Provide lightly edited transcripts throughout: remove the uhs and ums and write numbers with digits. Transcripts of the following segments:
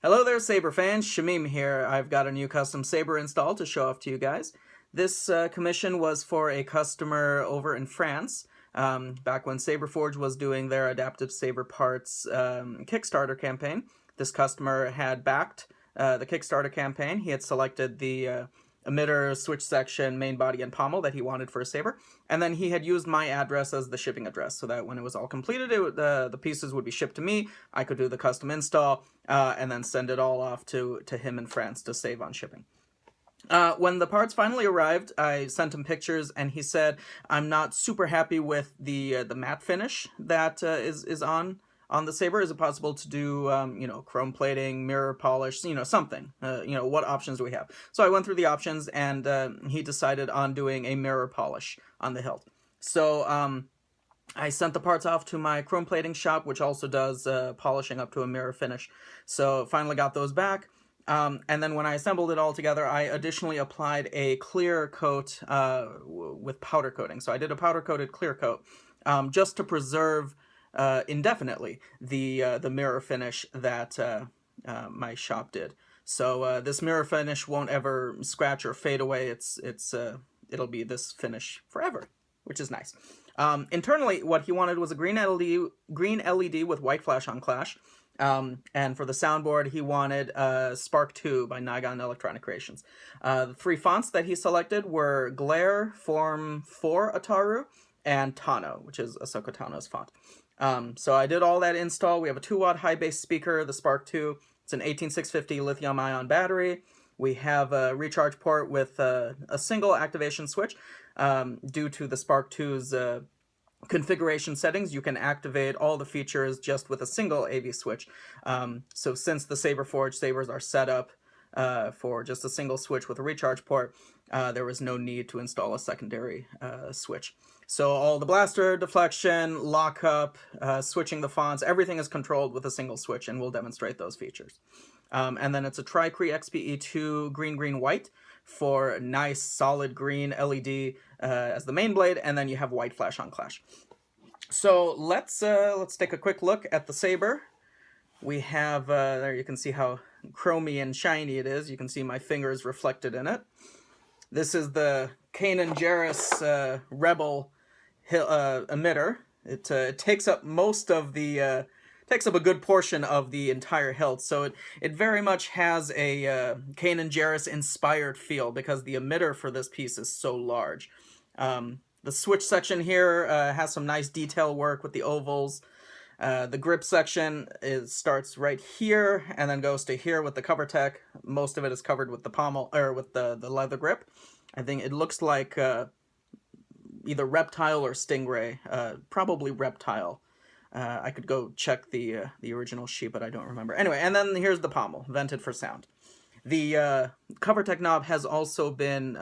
Hello there, Saber fans. Shamim here. I've got a new custom Saber install to show off to you guys. This commission was for a customer over in France, back when Saberforge was doing their Adaptive Saber Parts Kickstarter campaign. This customer had backed the Kickstarter campaign. He had selected the emitter, switch section, main body, and pommel that he wanted for a Saber. And then he had used my address as the shipping address so that when it was all completed, the pieces would be shipped to me. I could do the custom install and then send it all off to him in France to save on shipping. When the parts finally arrived, I sent him pictures, and he said, "I'm not super happy with the matte finish that is on the Saber. Is it possible to do, chrome plating, mirror polish, something? What options do we have?" So I went through the options, and he decided on doing a mirror polish on the hilt. So I sent the parts off to my chrome plating shop, which also does polishing up to a mirror finish. So finally got those back. And then when I assembled it all together, I additionally applied a clear coat with powder coating. So I did a powder-coated clear coat just to preserve indefinitely the mirror finish that my shop did. So this mirror finish won't ever scratch or fade away. It'll be this finish forever, which is nice. Internally, what he wanted was a green LED with white flash on clash. And for the soundboard, he wanted Spark 2 by Nigon Electronic Creations. The three fonts that he selected were Glare, Form 4 Ataru, and Tano, which is Ahsoka Tano's font. So I did all that install. We have a 2-watt high bass speaker, the Spark 2. It's an 18650 lithium-ion battery. We have a recharge port with a single activation switch. Due to the Spark 2's configuration settings, you can activate all the features just with a single AV switch. So since the Saberforge sabers are set up for just a single switch with a recharge port, there was no need to install a secondary switch. So all the blaster, deflection, lockup, switching the fonts, everything is controlled with a single switch, and we'll demonstrate those features. And then it's a tri-Cree XPE2 green-green-white for nice solid green LED as the main blade, and then you have white flash on clash. So let's take a quick look at the Saber. We have there you can see how chromy and shiny it is. You can see my fingers reflected in it. This is the Kanan Jarrus Rebel emitter. It takes up most of the takes up a good portion of the entire hilt, so it very much has a Kanan Jarrus inspired feel because the emitter for this piece is so large. The switch section here has some nice detail work with the ovals. The grip section starts right here and then goes to here with the cover tech. Most of it is covered with the pommel or with the leather grip. I think it looks like either reptile or stingray, probably reptile. I could go check the original sheet, but I don't remember. Anyway, and then here's the pommel, vented for sound. The cover tech knob has also been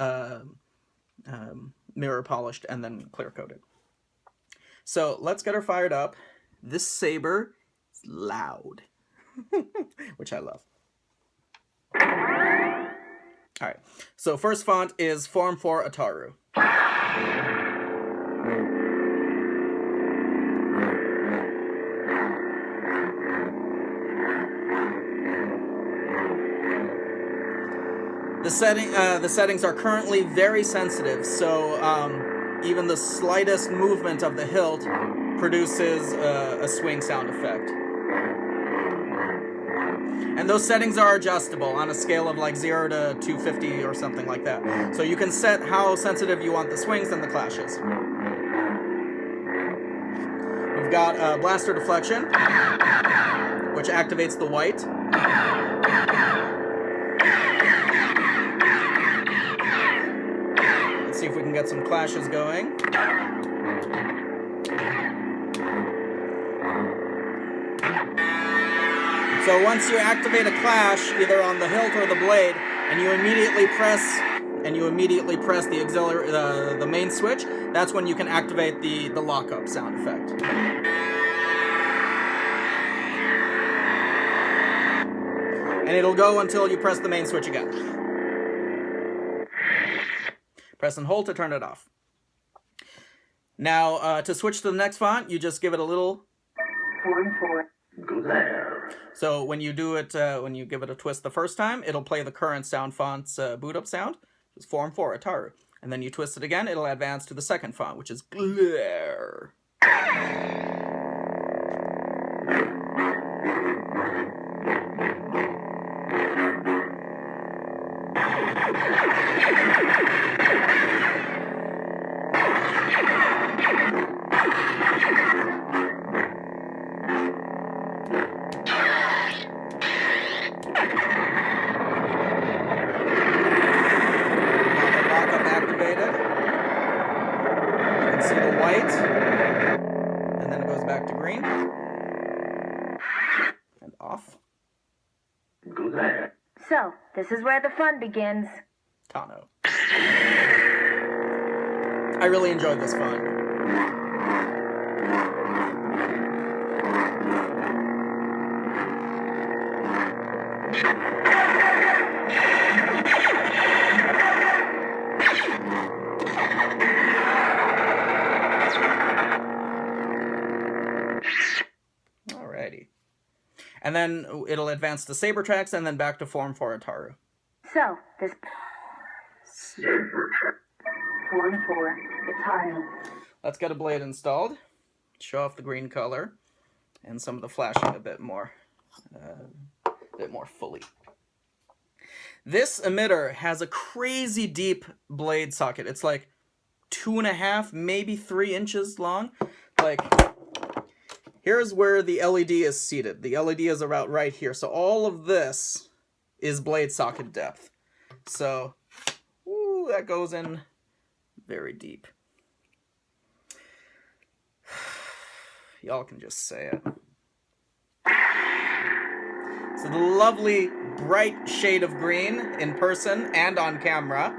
mirror polished and then clear coated. So let's get her fired up. This Saber is loud, which I love. All right, so first font is Form 4 Ataru. The settings are currently very sensitive, so even the slightest movement of the hilt produces a swing sound effect. And those settings are adjustable on a scale of like 0 to 250 or something like that. So you can set how sensitive you want the swings and the clashes. We've got blaster deflection, which activates the white. See if we can get some clashes going. So once you activate a clash, either on the hilt or the blade, and you immediately press the auxiliary, the main switch, that's when you can activate the lockup sound effect. And it'll go until you press the main switch again. Press and hold to turn it off. Now, to switch to the next font, you just give it a little So when you do it, when you give it a twist the first time, it'll play the current sound font's boot up sound, which is Form 4, Ataru. And then you twist it again, it'll advance to the second font, which is glare. And then it goes back to green. And off. So, this is where the fun begins. Tano. I really enjoyed this font. And then it'll advance to saber tracks and then back to Form 4 Ataru. So, this... Form 4 Ataru. Let's get a blade installed. Show off the green color. And some of the flashing a bit more fully. This emitter has a crazy deep blade socket. It's like 2.5, maybe 3 inches long. Like... Here's where the LED is seated. The LED is about right here. So all of this is blade socket depth. So, ooh, that goes in very deep. Y'all can just say it. So the lovely bright shade of green in person and on camera.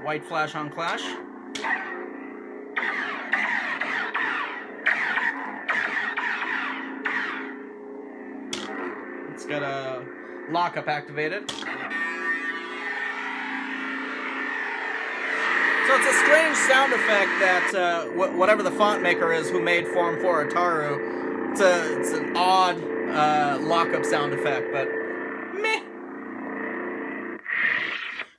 White flash on clash. Let's get a lockup activated. So it's a strange sound effect that whatever the font maker is who made Form 4 Ataru, it's an odd lockup sound effect, but meh.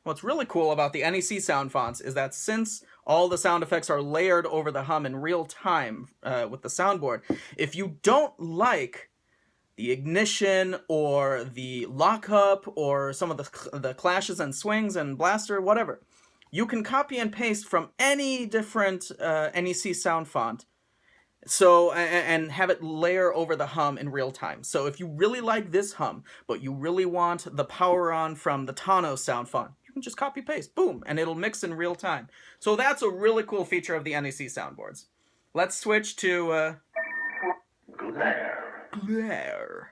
What's really cool about the NEC sound fonts is that since all the sound effects are layered over the hum in real time with the soundboard, if you don't like the ignition or the lockup or some of the clashes and swings and blaster, whatever, you can copy and paste from any different NEC sound font and have it layer over the hum in real time. So if you really like this hum, but you really want the power on from the Tano sound font, you can just copy paste, boom, and it'll mix in real time. So that's a really cool feature of the NEC soundboards. Let's switch to glare.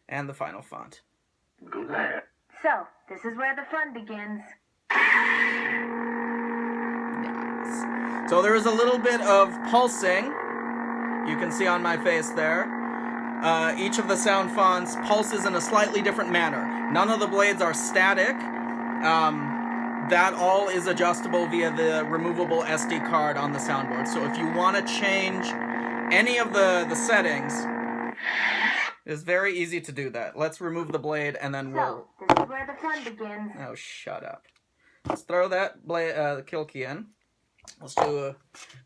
And the final font. So, this is where the fun begins. Nice. So there is a little bit of pulsing. You can see on my face there. Each of the sound fonts pulses in a slightly different manner. None of the blades are static. That all is adjustable via the removable SD card on the soundboard. So if you want to change any of the settings, it's very easy to do that. Let's remove the blade and then we'll... So, this is where the fun begins. Oh, shut up. Let's throw that blade, the kill key in. Let's do a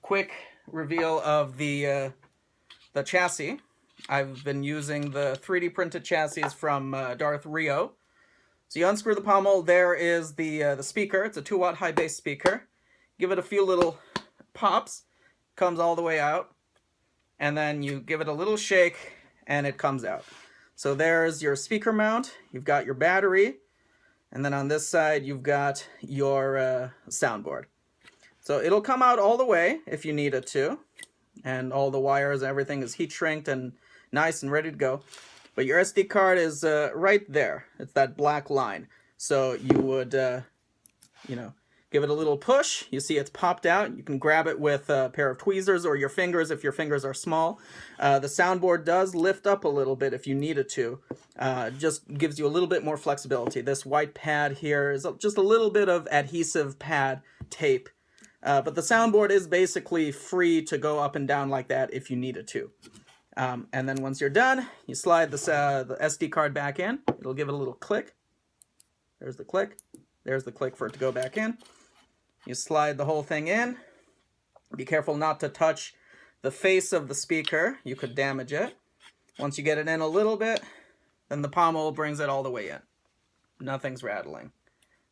quick reveal of the chassis. I've been using the 3D printed chassis from Darth Rio. So you unscrew the pommel. There is the speaker. It's a 2-watt high bass speaker. Give it a few little pops. Comes all the way out. And then you give it a little shake and it comes out. So there's your speaker mount. You've got your battery. And then on this side, you've got your soundboard. So it'll come out all the way if you need it to. And all the wires, everything is heat shrinked and nice and ready to go. But your SD card is right there. It's that black line. So you would, you know, give it a little push. You see it's popped out. You can grab it with a pair of tweezers or your fingers if your fingers are small. The soundboard does lift up a little bit if you need it to. Just gives you a little bit more flexibility. This white pad here is just a little bit of adhesive pad tape. But the soundboard is basically free to go up and down like that if you needed to. And then once you're done, you slide the SD card back in. It'll give it a little click. There's the click. There's the click for it to go back in. You slide the whole thing in. Be careful not to touch the face of the speaker. You could damage it. Once you get it in a little bit, then the pommel brings it all the way in. Nothing's rattling.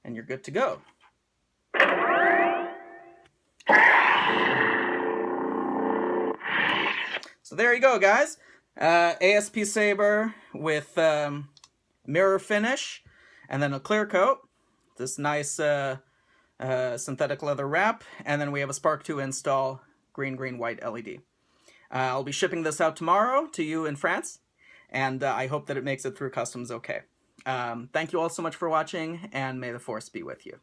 And you're good to go. So there you go, guys. ASP saber with mirror finish and then a clear coat. This nice synthetic leather wrap. And then we have a Spark 2 install, green, white LED. I'll be shipping this out tomorrow to you in France. And I hope that it makes it through customs okay. Thank you all so much for watching, and may the Force be with you.